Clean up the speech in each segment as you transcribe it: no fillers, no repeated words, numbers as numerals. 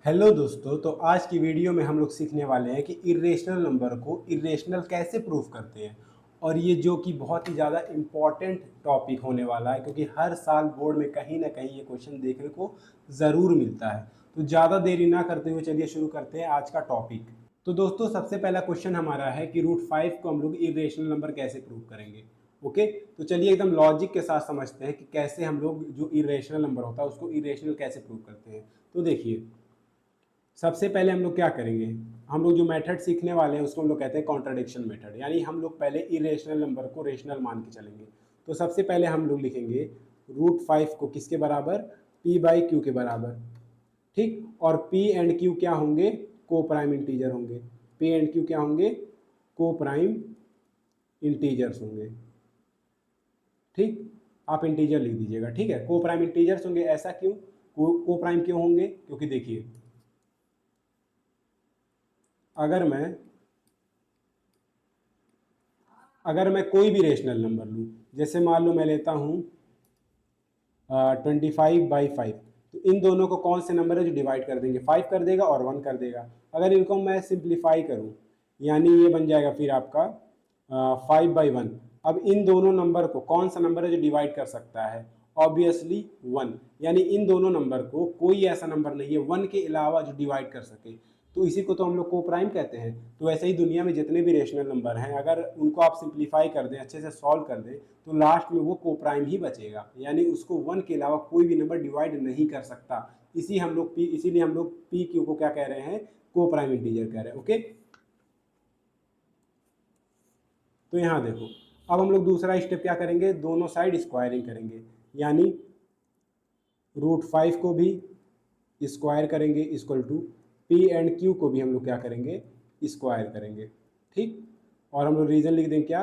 Hello दोस्तों, तो आज की वीडियो में हम लोग सीखने वाले हैं कि इरेशनल नंबर को इरेशनल कैसे प्रूफ करते हैं। और ये जो कि बहुत ही ज़्यादा इम्पॉर्टेंट टॉपिक होने वाला है, क्योंकि हर साल बोर्ड में कहीं ना कहीं ये क्वेश्चन देखने को ज़रूर मिलता है। तो ज़्यादा देरी ना करते हुए चलिए शुरू करते हैं आज का टॉपिक। तो दोस्तों, सबसे पहला क्वेश्चन हमारा है कि √5 को हम लोग इरेशनल नंबर कैसे प्रूव करेंगे। ओके, तो चलिए एकदम लॉजिक के साथ समझते हैं कि कैसे हम लोग जो इरेशनल नंबर होता है उसको इरेशनल कैसे प्रूव करते हैं। तो देखिए, सबसे पहले हम लोग क्या करेंगे, हम लोग जो मेथड सीखने वाले हैं उसको हम लोग कहते हैं कॉन्ट्राडिक्शन मेथड। यानी हम लोग पहले इरेशनल नंबर को रेशनल मान के चलेंगे। तो सबसे पहले हम लोग लिखेंगे √5 को किसके बराबर, p/q के बराबर। ठीक, और p एंड q क्या होंगे, को प्राइम इंटीजर होंगे। p एंड q क्या होंगे, को प्राइम इंटीजर्स होंगे। ठीक, आप इंटीजर लिख दीजिएगा। ठीक है, को प्राइम इंटीजर्स होंगे। ऐसा क्यों, को प्राइम क्यों होंगे, क्योंकि देखिए, अगर मैं अगर मैं कोई भी रेशनल नंबर लूँ, जैसे मान लो मैं लेता हूँ 25/5, तो इन दोनों को कौन से नंबर है जो डिवाइड कर देंगे, 5 कर देगा और 1 कर देगा। अगर इनको मैं सिंप्लीफाई करूँ, यानी ये बन जाएगा फिर आपका 5/1। अब इन दोनों नंबर को कौन सा नंबर है जो डिवाइड कर सकता है, ऑब्वियसली 1। यानी इन दोनों नंबर को कोई ऐसा नंबर नहीं है 1 के अलावा जो डिवाइड कर सके। तो इसी को तो हम लोग को प्राइम कहते हैं। तो ऐसे ही दुनिया में जितने भी रेशनल नंबर हैं, अगर उनको आप सिंप्लीफाई कर दें, अच्छे से सॉल्व कर दें, तो लास्ट में वो को प्राइम ही बचेगा। यानी उसको 1 के अलावा कोई भी नंबर डिवाइड नहीं कर सकता। इसीलिए हम लोग पी क्यू को क्या कह रहे हैं, को प्राइम इंटीजर कह रहे हैं। ओके, तो यहाँ देखो, अब हम लोग दूसरा स्टेप क्या करेंगे, दोनों साइड स्क्वायरिंग करेंगे। यानी √5 को भी स्क्वायर करेंगे equal to p and q को भी हम लोग क्या करेंगे, स्क्वायर करेंगे। ठीक, और हम लोग रीजन लिख दें क्या,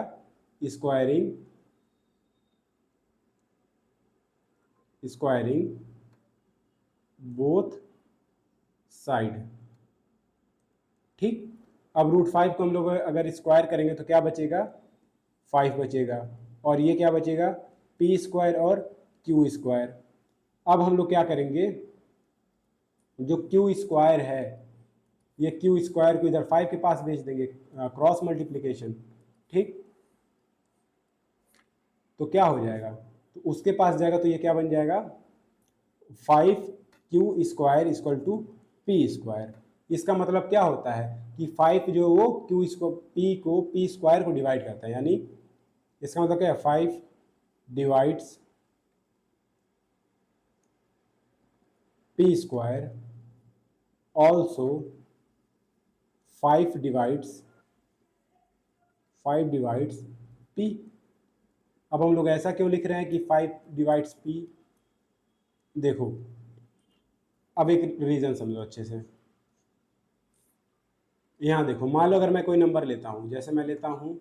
स्क्वायरिंग स्क्वायरिंग बोथ साइड। ठीक, अब √5 को हम लोग अगर स्क्वायर करेंगे तो क्या बचेगा, 5 बचेगा। और ये क्या बचेगा, पी स्क्वायर और क्यू स्क्वायर। अब हम लोग क्या करेंगे, जो क्यू स्क्वायर है, ये क्यू स्क्वायर को इधर 5 के पास भेज देंगे, क्रॉस मल्टीप्लीकेशन। ठीक, तो क्या हो जाएगा, तो उसके पास जाएगा तो ये क्या बन जाएगा, 5q² equal to p square. इसका मतलब क्या होता है कि 5 जो वो क्यू इसको पी स्क्वायर को डिवाइड करता है। यानी इसका मतलब क्या है, 5 divides P square, also 5 divides P. अब हम लोग ऐसा क्यों लिख रहे हैं कि 5 डिवाइड्स पी, देखो, अब एक रीजन समझो अच्छे से। यहाँ देखो, मान लो अगर मैं कोई नंबर लेता हूँ, जैसे मैं लेता हूँ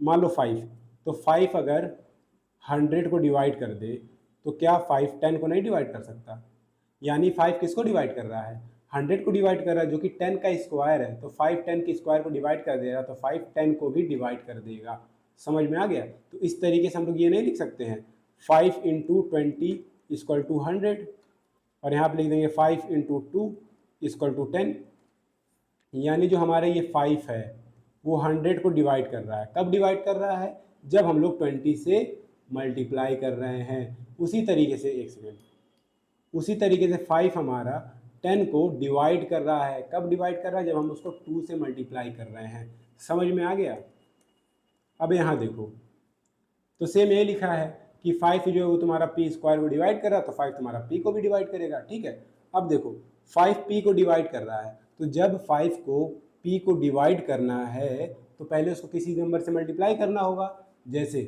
मान लो 5, तो 5 अगर 100 को डिवाइड कर दे, तो क्या 5 10 को नहीं डिवाइड कर सकता। यानी 5 किसको डिवाइड कर रहा है, 100 को डिवाइड कर रहा है, जो कि 10 का स्क्वायर है। तो 5 10 के स्क्वायर को डिवाइड कर देगा, तो 5 10 को भी डिवाइड कर देगा। समझ में आ गया। तो इस तरीके से हम लोग ये नहीं लिख सकते हैं 5 इंटू 20 इक्वल टू 100, और यहाँ पे लिख देंगे 5 इंटू 2 इक्वल टू 10। यानी जो हमारे ये 5 है वो 100 को डिवाइड कर रहा है। कब डिवाइड कर रहा है, जब हम लोग 20 से मल्टीप्लाई कर रहे हैं। उसी तरीके से, एक सेकेंड, उसी तरीके से 5 हमारा 10 को डिवाइड कर रहा है। कब डिवाइड कर रहा है, जब हम उसको 2 से मल्टीप्लाई कर रहे हैं। समझ में आ गया। अब यहाँ देखो, तो सेम ये लिखा है कि 5 जो है वो तुम्हारा पी स्क्वायर को डिवाइड कर रहा है, तो 5 तुम्हारा पी को भी डिवाइड करेगा। ठीक है, अब देखो 5 पी को डिवाइड कर रहा है, तो जब 5 को पी को डिवाइड करना है तो पहले उसको किसी नंबर से मल्टीप्लाई करना होगा। जैसे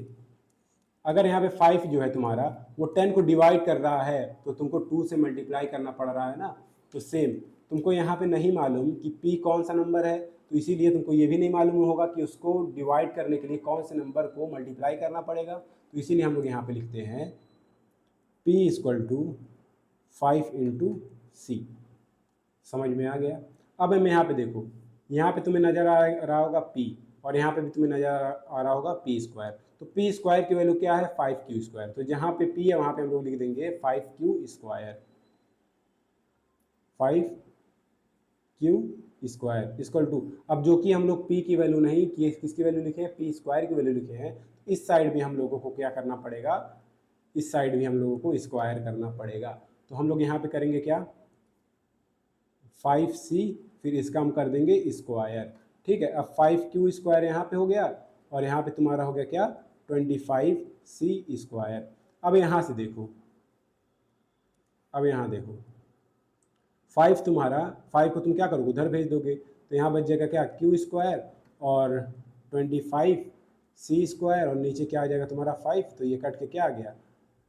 अगर यहाँ पे 5 जो है तुम्हारा वो 10 को डिवाइड कर रहा है, तो तुमको 2 से मल्टीप्लाई करना पड़ रहा है ना। तो सेम, तुमको यहाँ पे नहीं मालूम कि p कौन सा नंबर है, तो इसीलिए तुमको ये भी नहीं मालूम होगा कि उसको डिवाइड करने के लिए कौन से नंबर को मल्टीप्लाई करना पड़ेगा। तो इसीलिए हम लोग यहाँ पे लिखते हैं p इक्वल टू 5 इंटू सी। समझ में आ गया। अब हम यहाँ पे देखो, यहाँ पे तुम्हें नज़र आ रहा होगा p, और यहाँ पे भी तुम्हें नज़र आ रहा होगा पी स्क्वायर। तो पी स्क्वायर की वैल्यू क्या है, 5q²। तो जहाँ पे p है वहाँ पे हम लोग लिख देंगे 5q²। 5q² इक्वल टू, अब जो कि हम लोग p की वैल्यू नहीं कि किसकी वैल्यू लिखे हैं, p² की वैल्यू लिखे हैं, इस साइड भी हम लोगों को क्या करना पड़ेगा, इस साइड भी हम लोगों को स्क्वायर करना पड़ेगा। तो हम लोग यहाँ पे करेंगे क्या, 5c, फिर इसका हम कर देंगे स्क्वायर। ठीक है, अब 5q² यहाँ पे हो गया और यहाँ पे तुम्हारा हो गया क्या, 25c²। अब यहाँ से देखो, अब यहाँ देखो 5 तुम्हारा, 5 को तुम क्या करोगे, उधर भेज दोगे, तो यहाँ बच जाएगा क्या, q² और 25c² और नीचे क्या आ जाएगा तुम्हारा 5, तो ये कट के क्या आ गया,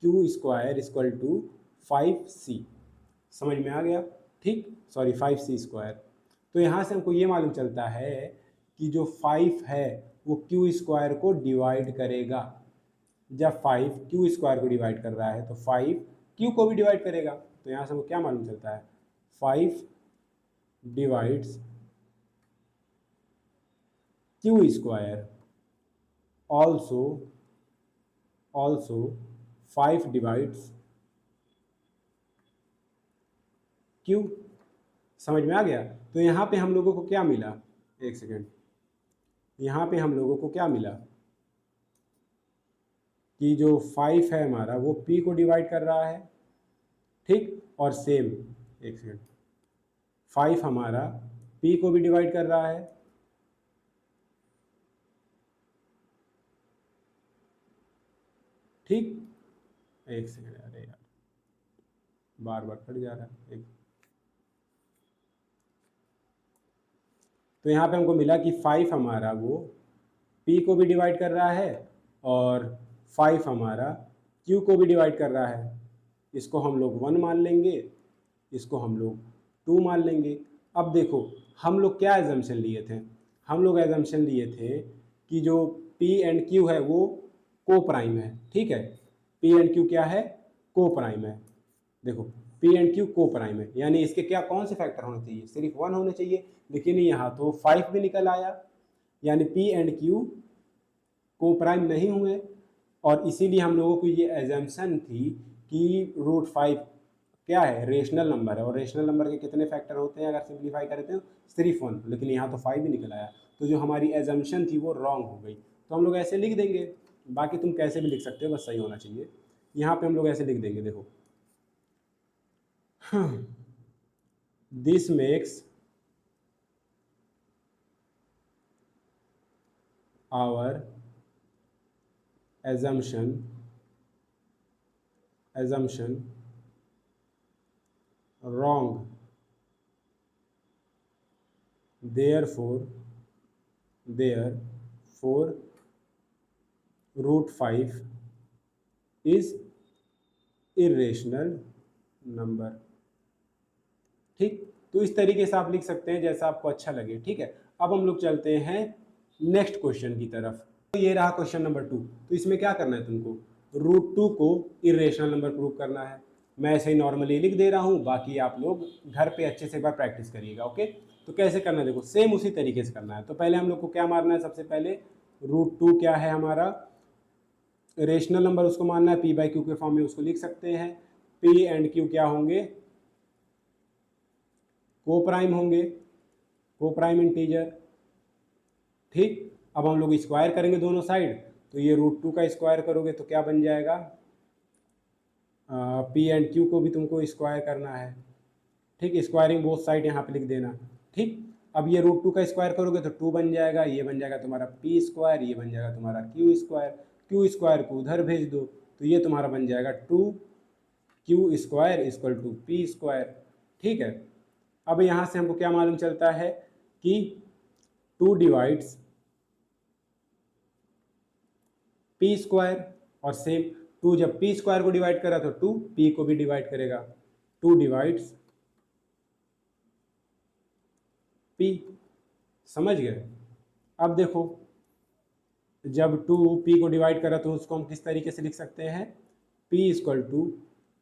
q² इक्वल टू 5c। समझ में आ गया, ठीक, सॉरी 5c²। तो यहाँ से हमको ये मालूम चलता है कि जो 5 है वो q² को डिवाइड करेगा। जब 5 q² को डिवाइड कर रहा है तो 5 q को भी डिवाइड करेगा। तो यहाँ से हमको क्या मालूम चलता है, 5 divides q², also 5 divides q। समझ में आ गया। तो यहाँ पे हम लोगों को क्या मिला, एक सेकेंड, यहाँ पे हम लोगों को क्या मिला कि जो 5 है हमारा वो p को डिवाइड कर रहा है, ठीक, और सेम, एक सेकेंड, 5 हमारा p को भी डिवाइड कर रहा है, ठीक, एक सेकेंड, अरे यार बार बार कट जा रहा है, एक, तो यहाँ पे हमको मिला कि 5 हमारा वो p को भी डिवाइड कर रहा है और 5 हमारा q को भी डिवाइड कर रहा है। इसको हम लोग 1 मान लेंगे, इसको हम लोग 2 मान लेंगे। अब देखो हम लोग क्या एजम्पशन लिए थे, हम लोग एजम्पशन लिए थे कि जो p एंड q है वो को प्राइम है, ठीक है, p एंड q क्या है, को प्राइम है। देखो p एंड q को प्राइम है, यानी इसके क्या कौन से फैक्टर होने चाहिए, सिर्फ 1 होने चाहिए, लेकिन यहाँ तो 5 भी निकल आया, यानी p एंड q को प्राइम नहीं हुए। और इसीलिए हम लोगों को ये एजम्पशन थी कि √5 क्या है, रेशनल नंबर है, और रेशनल नंबर के कितने फैक्टर होते हैं अगर सिंप्लीफाई करते हैं, सिर्फ 1, लेकिन यहाँ तो 5 भी निकल आया। तो जो हमारी एजम्पशन थी वो रॉन्ग हो गई। तो हम लोग ऐसे लिख देंगे, बाकी तुम कैसे भी लिख सकते हो, बस सही होना चाहिए। यहाँ पे हम लोग ऐसे लिख देंगे, देखो this makes our assumption wrong, therefore √5 is irrational number। ठीक, तो इस तरीके से आप लिख सकते हैं जैसा आपको अच्छा लगे, ठीक है। अब हम लोग चलते हैं नेक्स्ट क्वेश्चन की तरफ। तो ये रहा क्वेश्चन नंबर 2। तो इसमें क्या करना है तुमको, √2 को इरेशनल नंबर प्रूव करना है। मैं ऐसे ही नॉर्मली लिख दे रहा हूँ, बाकी आप लोग घर पे अच्छे से एक बार प्रैक्टिस करिएगा, ओके। तो कैसे करना है, देखो सेम उसी तरीके से करना है। तो पहले हम लोग को क्या मारना है, सबसे पहले √2 क्या है हमारा रेशनल नंबर, उसको मानना है, p/q के फॉर्म में उसको लिख सकते हैं। p एंड q क्या होंगे, को प्राइम होंगे, को प्राइम इंटीजर, ठीक। अब हम लोग स्क्वायर करेंगे दोनों साइड, तो ये √2 का स्क्वायर करोगे तो क्या बन जाएगा, p एंड q को भी तुमको स्क्वायर करना है, ठीक, स्क्वायरिंग बोथ साइड यहाँ पे लिख देना, ठीक। अब ये √2 का स्क्वायर करोगे तो 2 बन जाएगा, ये बन जाएगा तुम्हारा p², ये बन जाएगा तुम्हारा q² को उधर भेज दो, तो ये तुम्हारा बन जाएगा 2q² इक्वल टू p², ठीक है। अब यहाँ से हमको क्या मालूम चलता है कि 2 डिवाइड्स p², और सेम 2 जब p² को डिवाइड करा तो 2 p को भी डिवाइड करेगा, 2 डिवाइड्स p। समझ गए। अब देखो जब 2 p को डिवाइड करा तो उसको हम किस तरीके से लिख सकते हैं, p इक्वल टू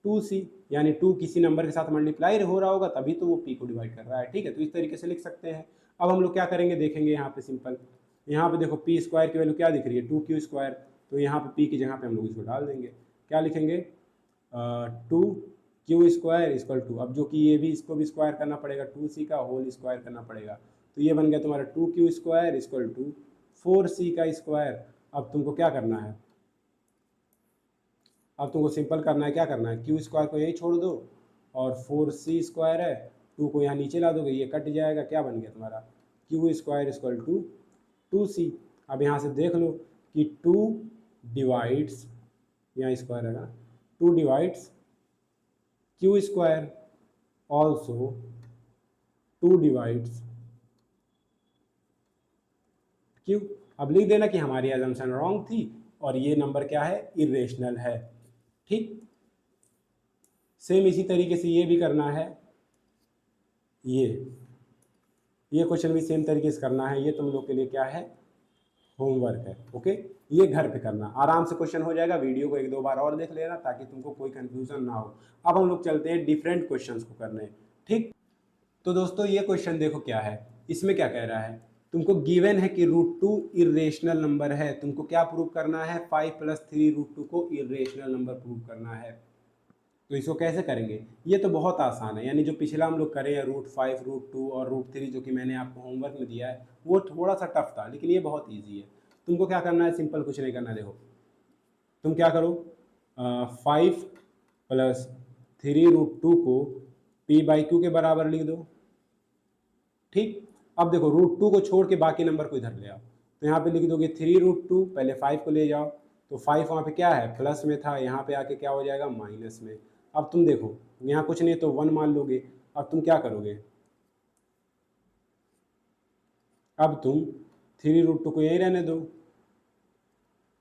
2c, यानी 2 किसी नंबर के साथ मल्टीप्लाई हो रहा होगा तभी तो वो p को डिवाइड कर रहा है, ठीक है। तो इस तरीके से लिख सकते हैं। अब हम लोग क्या करेंगे देखेंगे, यहाँ पे सिंपल, यहाँ पे देखो p² की वैल्यू क्या दिख रही है, 2q², तो यहाँ पे p की जगह पे हम लोग इसको डाल देंगे, क्या लिखेंगे 2 क्यू स्क्वायर इक्वल टू, अब जो कि ये भी इसको भी स्क्वायर करना पड़ेगा, 2c का होल स्क्वायर करना पड़ेगा, तो ये बन गया तुम्हारा 2q square equal to 4c का स्क्वायर। अब तुमको क्या करना है, अब तुमको सिंपल करना है, क्या करना है, क्यू स्क्वायर को यही छोड़ दो और 4c स्क्वायर है, 2 को यहाँ नीचे ला दोगे, ये कट जाएगा, क्या बन गया तुम्हारा Q square equal to 2c। अब यहाँ से देख लो कि 2 डिवाइड्स, यहाँ स्क्वायर है ना, 2 divides Q square, also 2 divides Q. अब लिख देना कि हमारी अजम्पशन रॉन्ग थी और ये नंबर क्या है, इरेशनल है। ठीक, सेम इसी तरीके से ये भी करना है, ये क्वेश्चन भी सेम तरीके से करना है। ये तुम लोग के लिए क्या है, होमवर्क है। ओके, ये घर पे करना, आराम से क्वेश्चन हो जाएगा। वीडियो को 1-2 बार और देख लेना ताकि तुमको कोई कंफ्यूजन ना हो। अब हम लोग चलते हैं डिफरेंट क्वेश्चंस को करने। ठीक, तो दोस्तों ये क्वेश्चन देखो क्या है, इसमें क्या कह रहा है, तुमको गिवन है कि √2 इरेशनल नंबर है। तुमको क्या प्रूव करना है, 5 + 3 √2 को इरेशनल नंबर प्रूव करना है। तो इसको कैसे करेंगे, ये तो बहुत आसान है। यानी जो पिछला हम लोग करे हैं √5, √2 और √3 जो कि मैंने आपको होमवर्क में दिया है, वो थोड़ा सा टफ था, लेकिन ये बहुत ईजी है। तुमको क्या करना है, सिंपल, कुछ नहीं करना है। देखो तुम क्या करो, 5 + 3 √2 को p/q के बराबर लिख दो। ठीक, अब देखो √2 को छोड़ के बाकी नंबर को इधर ले आओ, तो यहाँ पे लिख दोगे 3 √2, पहले 5 को ले जाओ, तो 5 वहाँ पे क्या है, प्लस में था, यहाँ पे आके क्या हो जाएगा, माइनस में। अब तुम देखो यहाँ कुछ नहीं तो 1 मान लोगे। अब तुम क्या करोगे, अब तुम 3 √2 को यहीं रहने दो,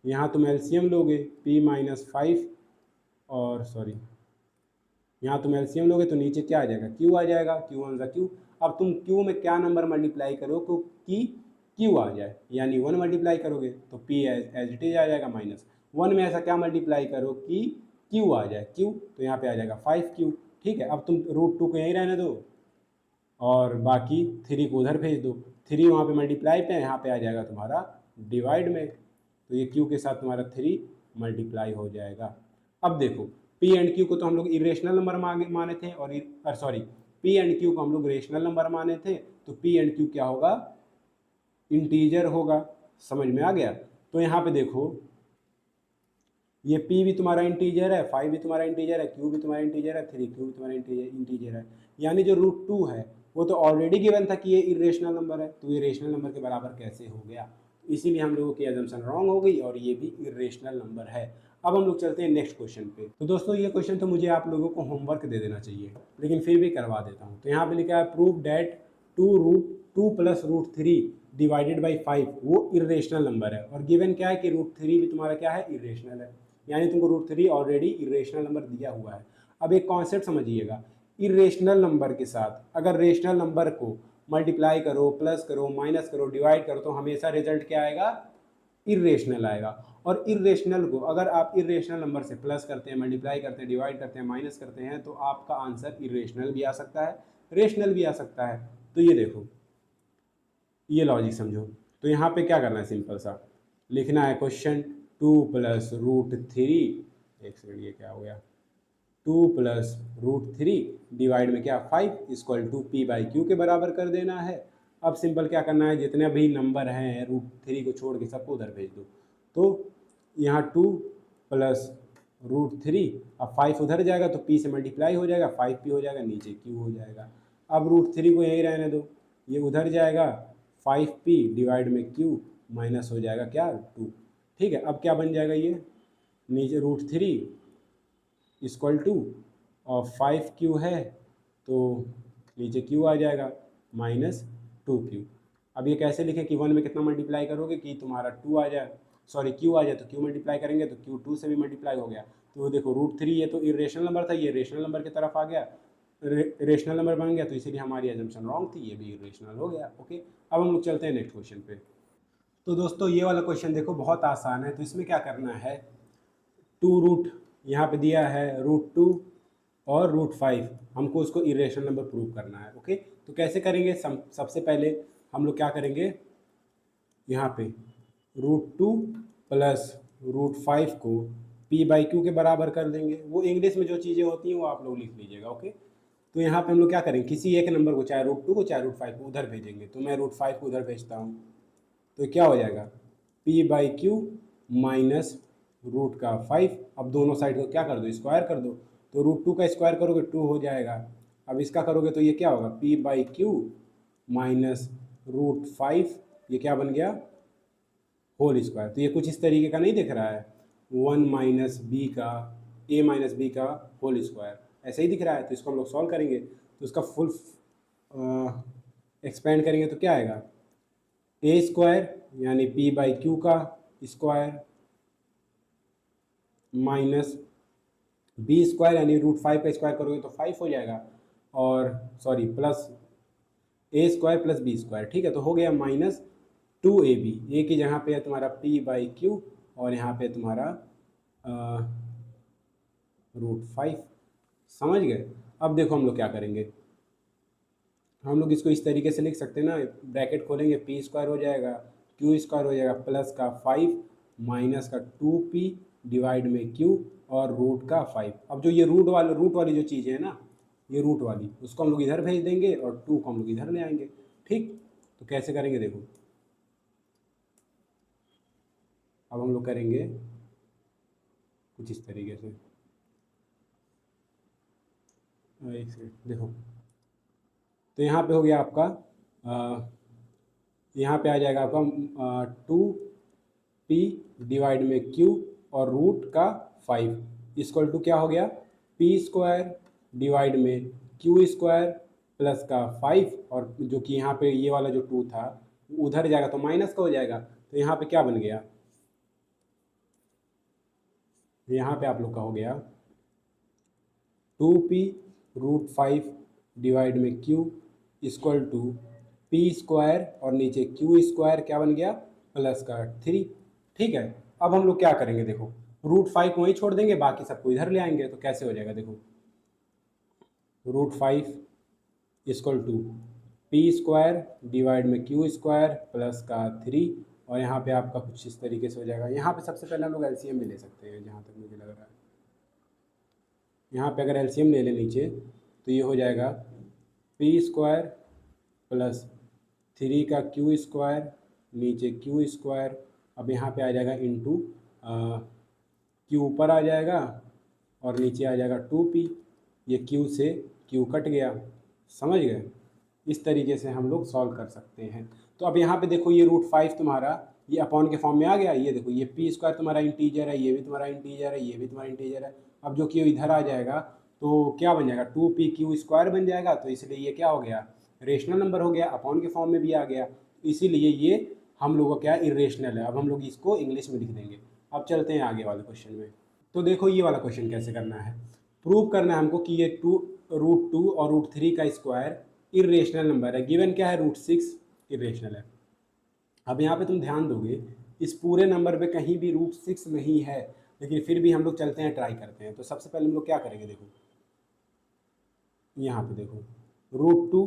यहाँ तुम एलसीएम लोगे, p-5 और सॉरी, यहाँ तुम एलसीएम लोगे तो नीचे क्या आ जाएगा, क्यू आ जाएगा, क्यू वन ज़ा क्यू। अब तुम क्यू में क्या नंबर मल्टीप्लाई करो तो कि क्यू आ जाए, यानी 1 मल्टीप्लाई करोगे तो पी एज इट इज आ जाएगा, -1 में ऐसा क्या मल्टीप्लाई करो कि क्यू आ जाए, क्यू, तो यहाँ पे आ जाएगा 5q। ठीक है, अब तुम √2 को यहीं रहने दो और बाकी 3 को उधर भेज दो, 3 वहाँ पे मल्टीप्लाई पे, यहाँ पे आ जाएगा तुम्हारा डिवाइड में, तो ये क्यू के साथ तुम्हारा 3 मल्टीप्लाई हो जाएगा। अब देखो पी एंड क्यू को तो हम लोग इरेशनल नंबर माने थे, और सॉरी, पी एंड क्यू को हम लोग रेशनल नंबर माने थे, तो पी एंड क्यू क्या होगा, इंटीजर होगा। समझ में आ गया, तो यहाँ पे देखो ये p भी तुम्हारा इंटीजर है, 5 भी तुम्हारा इंटीजर है, q भी तुम्हारा इंटीजर है, 3q भी तुम्हारा इंटीजर है। यानी जो √2 है वो तो ऑलरेडी गिवन था कि ये इरेशनल नंबर है, तो ये रेशनल नंबर के बराबर कैसे हो गया, इसीलिए हम लोगों की अजम्पशन रॉन्ग हो गई और ये भी इरेशनल नंबर है। अब हम लोग चलते हैं नेक्स्ट क्वेश्चन पे। तो दोस्तों ये क्वेश्चन तो मुझे आप लोगों को होमवर्क दे देना चाहिए, लेकिन फिर भी करवा देता हूँ। तो यहाँ पे लिखा है प्रूव डैट 2 + √3 डिवाइडेड बाई 5 वो इरेशनल नंबर है, और गिवन क्या है कि √3 भी तुम्हारा क्या है, इरेशनल है। यानी तुमको √3 ऑलरेडी इरेशनल नंबर दिया हुआ है। अब एक कॉन्सेप्ट समझिएगा, इरेशनल नंबर के साथ अगर रेशनल नंबर को मल्टीप्लाई करो, प्लस करो, माइनस करो, डिवाइड करो, तो हमेशा रिजल्ट क्या आएगा, इरेशनल आएगा। और इरेशनल को अगर आप इरेशनल नंबर से प्लस करते हैं, मल्टीप्लाई करते हैं, डिवाइड करते हैं, माइनस करते हैं, तो आपका आंसर इरेशनल भी आ सकता है, रेशनल भी आ सकता है। तो ये देखो, ये लॉजिक समझो। तो यहाँ पे क्या करना है, सिंपल सा लिखना है क्वेश्चन 2 + √3, एक सेकंड ये क्या हो गया, 2 + √3 डिवाइड में क्या 5 इक्वल टू p/q के बराबर कर देना है। अब सिंपल क्या करना है, जितने भी नंबर हैं √3 को छोड़ के सबको उधर भेज दो। तो यहाँ 2 + √3, अब 5 उधर जाएगा तो p से मल्टीप्लाई हो जाएगा, 5p हो जाएगा, नीचे q हो जाएगा। अब √3 को यहीं रहने दो, ये उधर जाएगा, 5p डिवाइड में q माइनस हो जाएगा क्या, 2। ठीक है, अब क्या बन जाएगा, ये नीचे √3 इक्वल टू और 5q है तो नीचे q आ जाएगा, -2q। अब ये कैसे लिखें कि 1 में कितना मल्टीप्लाई करोगे कि तुम्हारा 2 आ जाए, सॉरी q आ जाए, तो q मल्टीप्लाई करेंगे तो q 2 से भी मल्टीप्लाई हो गया। तो देखो √3 ये तो इरेशनल नंबर था, ये रेशनल नंबर की तरफ आ गया, रेशनल नंबर बन गया, तो इसीलिए हमारी एजम्पशन रॉन्ग थी, ये भी इरेशनल हो गया। ओके, अब हम लोग चलते हैं नेक्स्ट क्वेश्चन पे। तो दोस्तों ये वाला क्वेश्चन देखो बहुत आसान है। तो इसमें क्या करना है, 2 रूट यहाँ पे दिया है √2 और √5, हमको उसको इरेशनल नंबर प्रूव करना है। ओके, तो कैसे करेंगे, सबसे पहले हम लोग क्या करेंगे, यहाँ पे √2 + √5 को पी बाई क्यू के बराबर कर देंगे। वो इंग्लिश में जो चीज़ें होती हैं वो आप लोग लिख लीजिएगा, ओके। तो यहाँ पे हम लोग क्या करेंगे, किसी एक नंबर को, चाहे √2 को चाहे √5 को उधर भेजेंगे। तो मैं √5 को उधर भेजता हूँ, तो क्या हो जाएगा, पी बाई क्यू माइनस √5। अब दोनों साइड को क्या कर दो, स्क्वायर कर दो। तो √2 का स्क्वायर करोगे 2 हो जाएगा। अब इसका करोगे तो ये क्या होगा, पी बाई क्यू माइनस √5, ये क्या बन गया, होल स्क्वायर। तो ये कुछ इस तरीके का नहीं दिख रहा है, 1 माइनस बी का, ए माइनस बी का होल स्क्वायर, ऐसे ही दिख रहा है। तो इसको हम लोग सॉल्व करेंगे, तो इसका फुल एक्सपेंड करेंगे तो क्या आएगा, ए स्क्वायर यानी पी बाई क्यू का स्क्वायर माइनस बी स्क्वायर यानी √5 का स्क्वायर करोगे तो 5 हो जाएगा, और सॉरी प्लस ए स्क्वायर प्लस बी स्क्वायर, ठीक है। तो हो गया -2ab, ए की जगह पे है तुम्हारा पी बाई क्यू और यहाँ पे तुम्हारा √5। समझ गए। अब देखो हम लोग क्या करेंगे, हम लोग इसको इस तरीके से लिख सकते हैं ना, ब्रैकेट खोलेंगे, पी स्क्वायर हो जाएगा, क्यू स्क्वायर हो जाएगा, प्लस का 5 माइनस का 2p डिवाइड में q और रूट का 5। अब जो ये रूट वाली जो चीज़ है ना, ये रूट वाली, उसको हम लोग इधर भेज देंगे और 2 को हम लोग इधर ले आएंगे, ठीक। तो कैसे करेंगे देखो, अब हम लोग करेंगे कुछ इस तरीके से, एक सेकंड देखो। तो यहाँ पे हो गया आपका यहाँ पे आ जाएगा आपका 2p डिवाइड में q और रूट का 5 इक्वल टू क्या हो गया, पी स्क्वायर डिवाइड में क्यू स्क्वायर प्लस का 5, और जो कि यहाँ पे ये वाला जो 2 था उधर जाएगा तो माइनस का हो जाएगा। तो यहाँ पे क्या बन गया, यहाँ पे आप लोग का हो गया 2p√5 डिवाइड में q equal to p square और नीचे क्यू स्क्वायर क्या बन गया, प्लस का 3, ठीक है। अब हम लोग क्या करेंगे देखो, √5 को वहीं छोड़ देंगे, बाकी सबको इधर ले आएंगे। तो कैसे हो जाएगा देखो, √5 equal to p square divide में क्यू स्क्वायर प्लस का 3, और यहाँ पे आपका कुछ इस तरीके से हो जाएगा। यहाँ पे सबसे पहले हम लोग एलसीएम भी ले सकते हैं, जहाँ तक मुझे लग रहा है। यहाँ पे अगर एलसीएम ले लें नीचे, तो ये हो जाएगा पी स्क्वायर प्लस 3 का क्यू स्क्वायर नीचे क्यू स्क्वायर। अब यहाँ पे आ जाएगा इंटू क्यू ऊपर आ जाएगा और नीचे आ जाएगा 2p, ये क्यू से क्यू कट गया, समझ गए। इस तरीके से हम लोग सॉल्व कर सकते हैं। तो अब यहाँ पे देखो ये √5 तुम्हारा ये अपॉन के फॉर्म में आ गया। ये देखो ये पी स्क्वायर तुम्हारा इंटीजर है, ये भी तुम्हारा इंटीजर है, ये भी तुम्हारा इंटीजर है। अब जो कि इधर आ जाएगा तो क्या बन जाएगा, 2p स्क्वायर बन जाएगा। तो इसलिए ये क्या हो गया, रेशनल नंबर हो गया, अपॉन के फॉर्म में भी आ गया। इसीलिए ये हम लोगों का क्या इरेशनल है। अब हम लोग इसको इंग्लिश में लिख देंगे। अब चलते हैं आगे वाले क्वेश्चन में। तो देखो ये वाला क्वेश्चन कैसे करना है, प्रूव करना है हमको कि ये √2 और √3 का स्क्वायर इरेशनल नंबर है। गिवन क्या है, √6 इरेशनल है। अब यहाँ पे तुम ध्यान दोगे, इस पूरे नंबर पे कहीं भी √6 नहीं है, लेकिन फिर भी हम लोग चलते हैं, ट्राई करते हैं। तो सबसे पहले हम लोग क्या करेंगे देखो, यहाँ पे देखो √2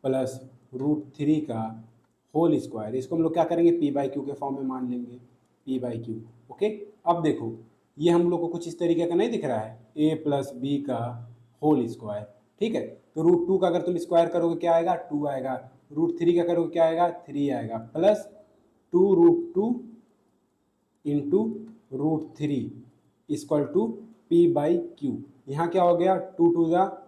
प्लस √3 का होल स्क्वायर, इसको हम लोग क्या करेंगे, पी बाई क्यू के फॉर्म में मान लेंगे, पी बाई क्यू, ओके। अब देखो ये हम लोग को कुछ इस तरीके का नहीं दिख रहा है, ए प्लस बी का होल स्क्वायर, ठीक है। तो √2 का अगर तुम स्क्वायर करोगे क्या आएगा, 2 आएगा। √3 का करोगे क्या आएगा, 3 आएगा, plus 2√2 into √3 equal to p by q. यहाँ क्या हो गया, 2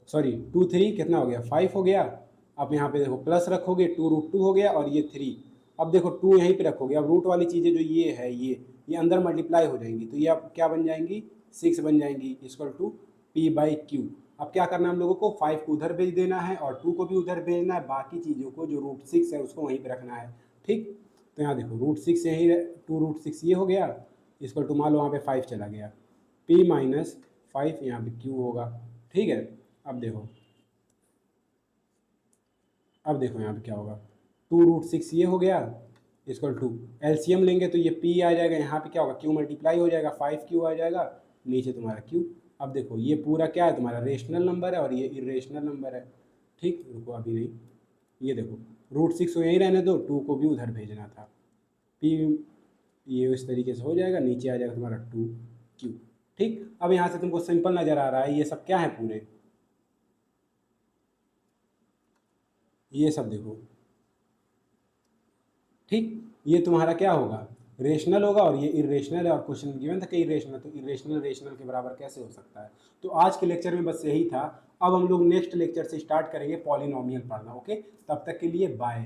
सॉरी 2 3 कितना हो गया, 5 हो गया। अब यहाँ पे देखो प्लस रखोगे, 2√2 हो गया और ये 3। अब देखो 2 यहीं पे रखोगे। अब रूट वाली चीज़ें जो ये है ये अंदर मल्टीप्लाई हो जाएंगी, तो ये अब क्या बन जाएंगी, 6 बन जाएंगी equal to p by q. अब क्या करना है हम लोगों को, 5 को उधर भेज देना है और 2 को भी उधर भेजना है, बाकी चीज़ों को जो √6 है उसको वहीं पर रखना है, ठीक। तो यहाँ देखो √6 यहीं, 2√6 ये हो गया इक्वल टू, मान लो वहाँ पे 5 चला गया, p माइनस 5 यहाँ पे q होगा, ठीक है। अब देखो यहाँ पे क्या होगा, 2√6 ये हो गया इक्वल टू, एलसीएम लेंगे तो ये p आ जाएगा, यहाँ पे क्या होगा, q मल्टीप्लाई हो जाएगा, 5q आ जाएगा, नीचे तुम्हारा q। अब देखो ये पूरा क्या है, तुम्हारा रेशनल नंबर है और ये इरेशनल नंबर है, ठीक। रुको अभी नहीं, ये देखो √6 को यहीं रहने दो, 2 को भी उधर भेजना था, p ये इस तरीके से हो जाएगा, नीचे आ जाएगा तुम्हारा 2q। ठीक, अब यहाँ से तुमको सिंपल नज़र आ रहा है, ये सब क्या है पूरे, ये सब देखो। ठीक, ये तुम्हारा क्या होगा, रेशनल होगा, और ये इरेशनल है, और क्वेश्चन गिवन था कि इरेशनल, तो इरेशनल रेशनल के बराबर कैसे हो सकता है। तो आज के लेक्चर में बस यही था। अब हम लोग नेक्स्ट लेक्चर से स्टार्ट करेंगे पॉलिनोमियल पढ़ना। ओके, तब तक के लिए बाय।